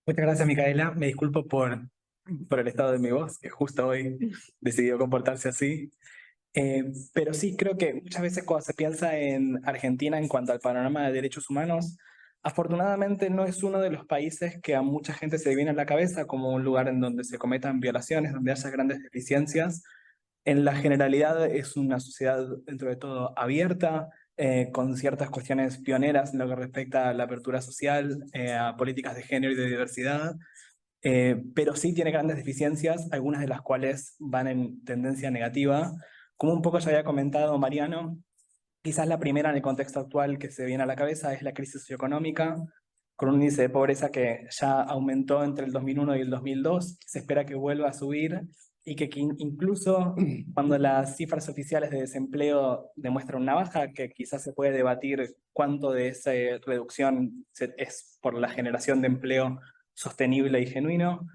Muchas gracias, Micaela. Me disculpo por el estado de mi voz, que justo hoy decidió comportarse así. Pero sí, creo que muchas veces cuando se piensa en Argentina en cuanto al panorama de derechos humanos, afortunadamente no es uno de los países que a mucha gente se le viene a la cabeza como un lugar en donde se cometan violaciones, donde haya grandes deficiencias. En la generalidad es una sociedad dentro de todo abierta, con ciertas cuestiones pioneras en lo que respecta a la apertura social, a políticas de género y de diversidad, pero sí tiene grandes deficiencias, algunas de las cuales van en tendencia negativa. Como un poco ya había comentado Mariano, quizás la primera en el contexto actual que se viene a la cabeza es la crisis socioeconómica, con un índice de pobreza que ya aumentó entre el 2001 y el 2002, se espera que vuelva a subir y que incluso cuando las cifras oficiales de desempleo demuestran una baja, que quizás se puede debatir cuánto de esa reducción es por la generación de empleo sostenible y genuino,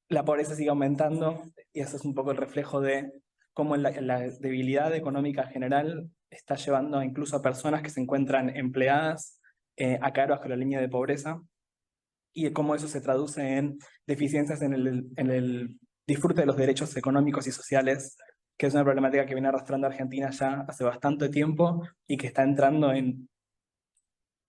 la pobreza sigue aumentando y eso es un poco el reflejo de cómo la debilidad económica general está llevando incluso a personas que se encuentran empleadas a caer bajo la línea de pobreza y de cómo eso se traduce en deficiencias en el disfrute de los derechos económicos y sociales, que es una problemática que viene arrastrando Argentina ya hace bastante tiempo y que está entrando en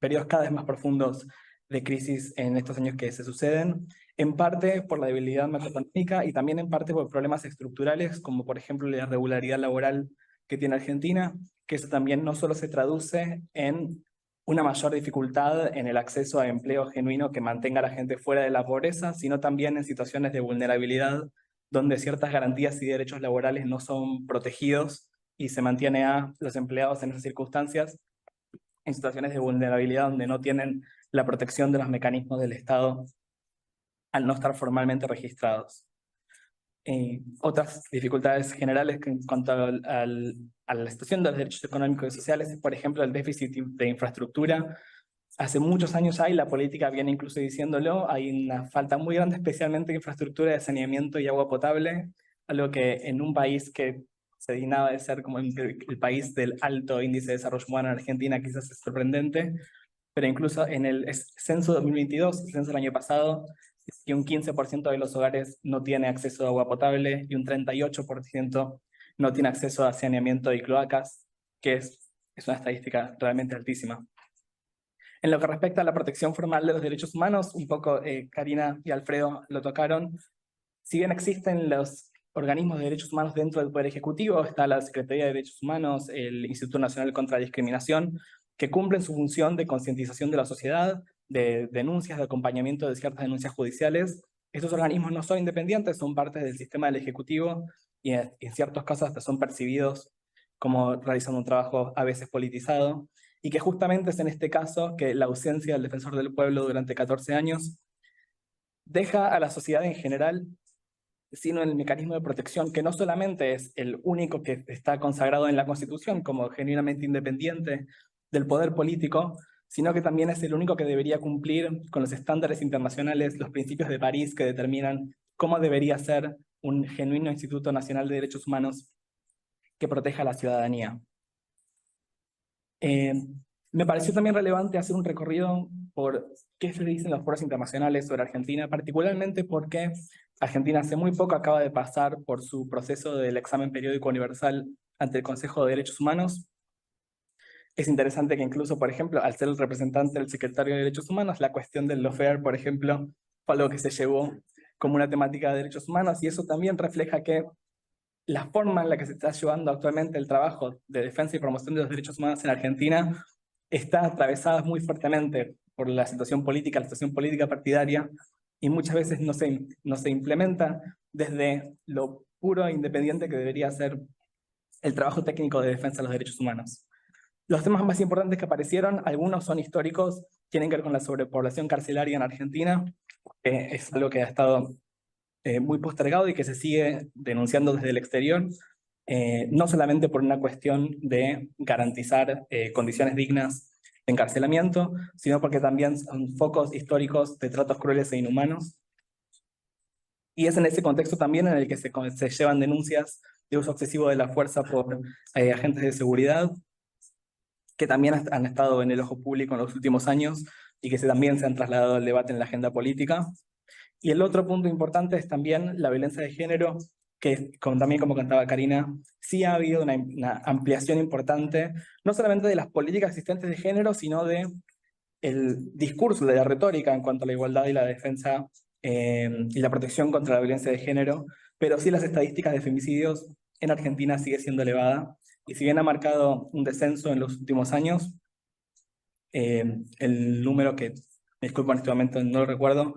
periodos cada vez más profundos de crisis en estos años que se suceden, en parte por la debilidad macroeconómica y también en parte por problemas estructurales, como por ejemplo la irregularidad laboral que tiene Argentina, que eso también no solo se traduce en una mayor dificultad en el acceso a empleo genuino que mantenga a la gente fuera de la pobreza, sino también en situaciones de vulnerabilidad donde ciertas garantías y derechos laborales no son protegidos y se mantiene a los empleados en esas circunstancias en situaciones de vulnerabilidad donde no tienen la protección de los mecanismos del Estado al no estar formalmente registrados. Otras dificultades generales que en cuanto a la situación de los derechos económicos y sociales es, por ejemplo, el déficit de infraestructura. Hace muchos años hay, la política viene incluso diciéndolo, hay una falta muy grande, especialmente de infraestructura de saneamiento y agua potable, algo que en un país que se dignaba de ser como el país del alto índice de desarrollo humano en Argentina quizás es sorprendente, pero incluso en el censo 2022, el censo del año pasado, es que un 15% de los hogares no tiene acceso a agua potable y un 38% no tiene acceso a saneamiento y cloacas, que es una estadística realmente altísima. En lo que respecta a la protección formal de los derechos humanos, un poco Karina y Alfredo lo tocaron. Si bien existen los organismos de derechos humanos dentro del Poder Ejecutivo, está la Secretaría de Derechos Humanos, el Instituto Nacional contra la Discriminación, que cumplen su función de concientización de la sociedad, de denuncias, de acompañamiento de ciertas denuncias judiciales. Estos organismos no son independientes, son parte del sistema del Ejecutivo y en ciertos casos hasta son percibidos como realizando un trabajo a veces politizado, y que justamente es en este caso que la ausencia del defensor del pueblo durante 14 años deja a la sociedad en general sino el mecanismo de protección, que no solamente es el único que está consagrado en la Constitución como genuinamente independiente del poder político, sino que también es el único que debería cumplir con los estándares internacionales, los principios de París que determinan cómo debería ser un genuino Instituto Nacional de Derechos Humanos que proteja a la ciudadanía. Eh, Me pareció también relevante hacer un recorrido por qué se dicen los foros internacionales sobre Argentina, particularmente porque Argentina hace muy poco acaba de pasar por su proceso del examen periódico universal ante el Consejo de Derechos Humanos. Es interesante que incluso, por ejemplo, al ser el representante del secretario de Derechos Humanos, la cuestión del lawfare, por ejemplo, fue algo que se llevó como una temática de derechos humanos, y eso también refleja que la forma en la que se está llevando actualmente el trabajo de defensa y promoción de los derechos humanos en Argentina está atravesada muy fuertemente por la situación política partidaria, y muchas veces no se implementa desde lo puro e independiente que debería ser el trabajo técnico de defensa de los derechos humanos. Los temas más importantes que aparecieron, algunos son históricos, tienen que ver con la sobrepoblación carcelaria en Argentina, que es algo que ha estado muy postergado y que se sigue denunciando desde el exterior, no solamente por una cuestión de garantizar condiciones dignas de encarcelamiento, sino porque también son focos históricos de tratos crueles e inhumanos. Y es en ese contexto también en el que se llevan denuncias de uso excesivo de la fuerza por agentes de seguridad, que también han estado en el ojo público en los últimos años, y que también se han trasladado al debate en la agenda política. Y el otro punto importante es también la violencia de género, que también como contaba Karina, sí ha habido una ampliación importante, no solamente de las políticas existentes de género, sino de el discurso, de la retórica en cuanto a la igualdad y la defensa y la protección contra la violencia de género, pero sí las estadísticas de femicidios en Argentina sigue siendo elevada, y si bien ha marcado un descenso en los últimos años, el número que, me disculpo en este momento, no lo recuerdo,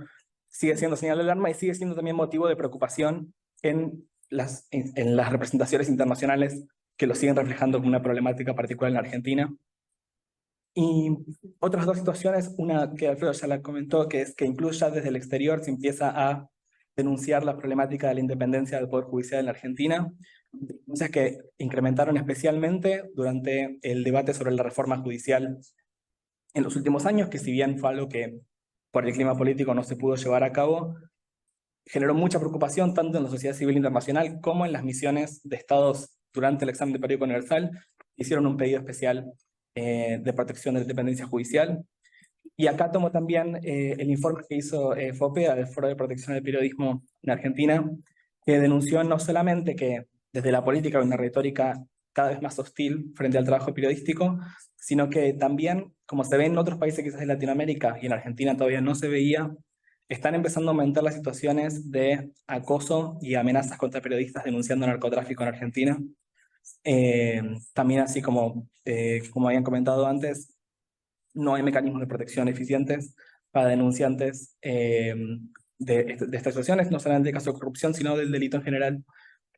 sigue siendo señal de alarma y sigue siendo también motivo de preocupación en las representaciones internacionales que lo siguen reflejando como una problemática particular en la Argentina. Y otras dos situaciones, una que Alfredo ya la comentó, que es que incluso ya desde el exterior se empieza a denunciar la problemática de la independencia del Poder Judicial en la Argentina, denuncias que incrementaron especialmente durante el debate sobre la reforma judicial en los últimos años, que si bien fue algo que por el clima político no se pudo llevar a cabo, generó mucha preocupación tanto en la sociedad civil internacional como en las misiones de estados durante el examen de periódico universal. Hicieron un pedido especial de protección de la independencia judicial. Y acá tomo también el informe que hizo FOPEA, del Foro de Protección del Periodismo en Argentina, que denunció no solamente que desde la política hay una retórica cada vez más hostil frente al trabajo periodístico, sino que también, como se ve en otros países quizás de Latinoamérica y en Argentina todavía no se veía, están empezando a aumentar las situaciones de acoso y amenazas contra periodistas denunciando narcotráfico en Argentina. También así como habían comentado antes, no hay mecanismos de protección eficientes para denunciantes de estas situaciones, no solamente del caso de corrupción, sino del delito en general.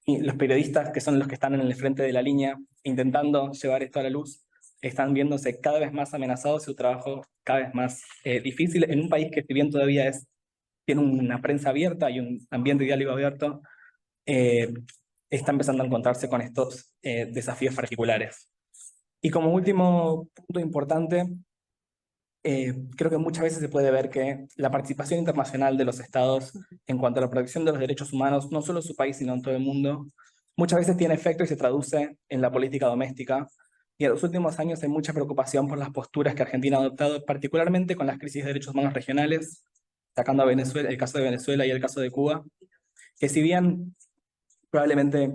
Y los periodistas, que son los que están en el frente de la línea, intentando llevar esto a la luz, están viéndose cada vez más amenazados y su trabajo cada vez más difícil en un país que, si bien todavía tiene una prensa abierta y un ambiente de diálogo abierto, eh, está empezando a encontrarse con estos desafíos particulares. Y como último punto importante, creo que muchas veces se puede ver que la participación internacional de los estados en cuanto a la protección de los derechos humanos, no solo en su país, sino en todo el mundo, muchas veces tiene efecto y se traduce en la política doméstica. Y en los últimos años hay mucha preocupación por las posturas que Argentina ha adoptado, particularmente con las crisis de derechos humanos regionales, sacando a Venezuela, el caso de Venezuela y el caso de Cuba, que si bien probablemente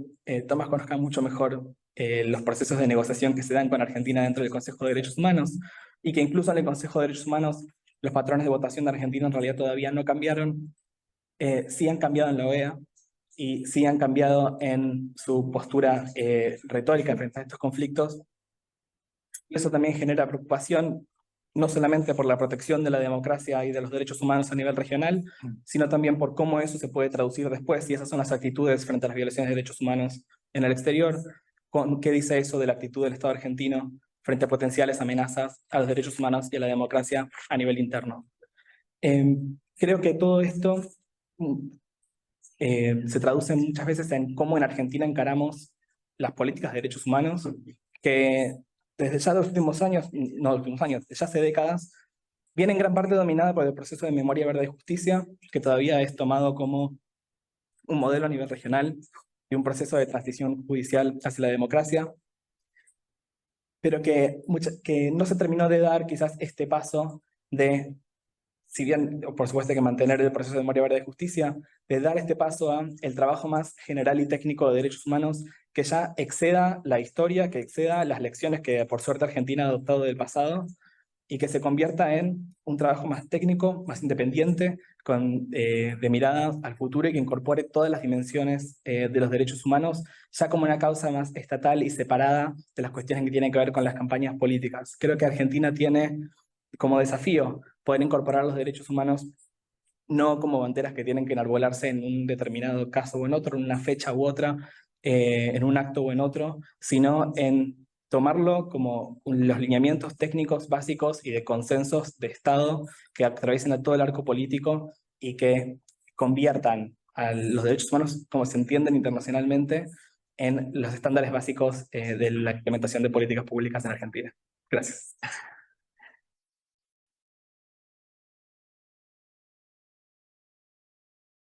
Tomás conozca mucho mejor los procesos de negociación que se dan con Argentina dentro del Consejo de Derechos Humanos, y que incluso en el Consejo de Derechos Humanos los patrones de votación de Argentina en realidad todavía no cambiaron, sí han cambiado en la OEA y sí han cambiado en su postura retórica frente a estos conflictos. Y eso también genera preocupación, no solamente por la protección de la democracia y de los derechos humanos a nivel regional, sino también por cómo eso se puede traducir después, y esas son las actitudes frente a las violaciones de derechos humanos en el exterior. ¿Qué dice eso de la actitud del Estado argentino frente a potenciales amenazas a los derechos humanos y a la democracia a nivel interno? Creo que todo esto se traduce muchas veces en cómo en Argentina encaramos las políticas de derechos humanos, que desde ya los últimos años, no los últimos años, desde ya hace décadas, viene en gran parte dominada por el proceso de memoria, verdad y justicia, que todavía es tomado como un modelo a nivel regional y un proceso de transición judicial hacia la democracia, pero que no se terminó de dar quizás este paso de, si bien por supuesto hay que mantener el proceso de memoria, verdad y justicia, de dar este paso a el trabajo más general y técnico de derechos humanos que ya exceda la historia, que exceda las lecciones que por suerte Argentina ha adoptado del pasado, y que se convierta en un trabajo más técnico, más independiente, de mirada al futuro, y que incorpore todas las dimensiones de los derechos humanos, ya como una causa más estatal y separada de las cuestiones que tienen que ver con las campañas políticas. Creo que Argentina tiene como desafío poder incorporar los derechos humanos no como banderas que tienen que enarbolarse en un determinado caso o en otro, en una fecha u otra, en un acto o en otro, sino en tomarlo como los lineamientos técnicos básicos y de consensos de Estado que atraviesen a todo el arco político y que conviertan a los derechos humanos, como se entienden internacionalmente, en los estándares básicos de la implementación de políticas públicas en Argentina. Gracias.